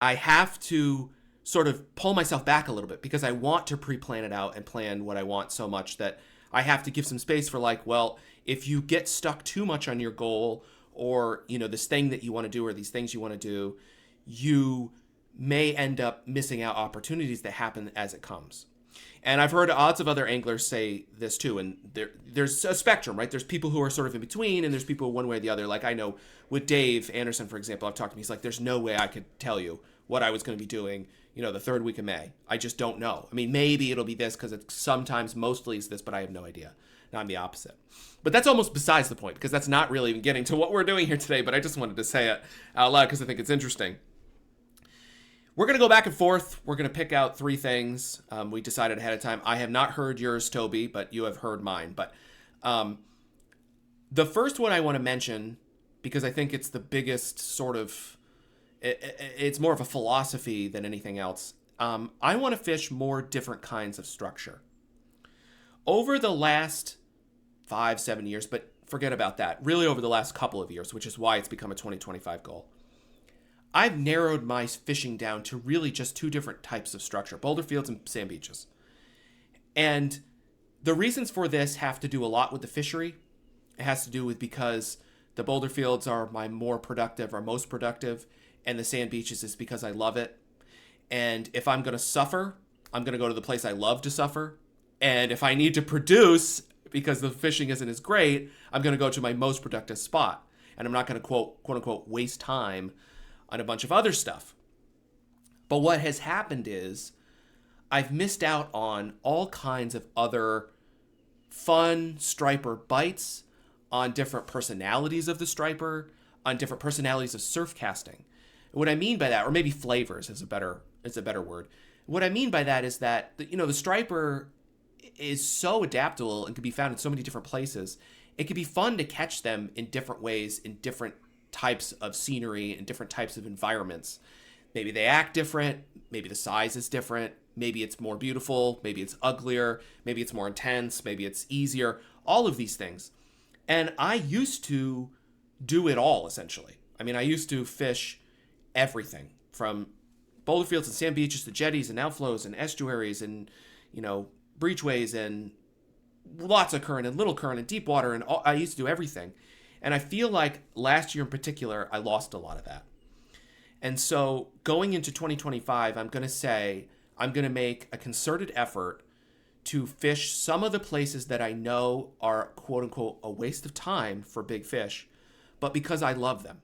I have to sort of pull myself back a little bit because I want to pre-plan it out and plan what I want so much that I have to give some space for like, well, if you get stuck too much on your goal or, this thing that you want to do or these things you want to do, you may end up missing out opportunities that happen as it comes. And I've heard lots of other anglers say this too. And there's a spectrum, right? There's people who are sort of in between, and there's people one way or the other. Like I know with Dave Anderson, for example, I've talked to him. He's like, there's no way I could tell you what I was going to be doing, the third week of May. I just don't know. I mean, maybe it'll be this because it's sometimes mostly is this, but I have no idea. Now I'm the opposite. But that's almost besides the point because that's not really even getting to what we're doing here today. But I just wanted to say it out loud because I think it's interesting. We're going to go back and forth. We're going to pick out 3 things. We decided ahead of time. I have not heard yours, Toby, but you have heard mine. But the first one I want to mention, because I think it's the biggest sort of, it's more of a philosophy than anything else. I want to fish more different kinds of structure. Over the last 5-7 years, but forget about that, really over the last couple of years, which is why it's become a 2025 goal. I've narrowed my fishing down to really just 2 different types of structure, boulder fields and sand beaches. And the reasons for this have to do a lot with the fishery. It has to do with because the boulder fields are my more productive or most productive, and the sand beaches is because I love it. And if I'm going to suffer, I'm going to go to the place I love to suffer. And if I need to produce because the fishing isn't as great, I'm going to go to my most productive spot. And I'm not going to quote unquote waste time on a bunch of other stuff. But what has happened is I've missed out on all kinds of other fun striper bites, on different personalities of the striper, on different personalities of surf casting. What I mean by that, or maybe flavors is a better word. What I mean by that is that the striper is so adaptable and can be found in so many different places. It can be fun to catch them in different ways, in different types of scenery and different types of environments. Maybe they act different. Maybe the size is different. Maybe it's more beautiful. Maybe it's uglier. Maybe it's more intense. Maybe it's easier. All of these things. And I used to do it all, essentially. I mean, I used to fish everything from boulder fields and sand beaches to jetties and outflows and estuaries and, breachways and lots of current and little current and deep water. And I used to do everything. And I feel like last year in particular, I lost a lot of that. And so going into 2025, I'm going to make a concerted effort to fish some of the places that I know are quote unquote a waste of time for big fish, but because I love them.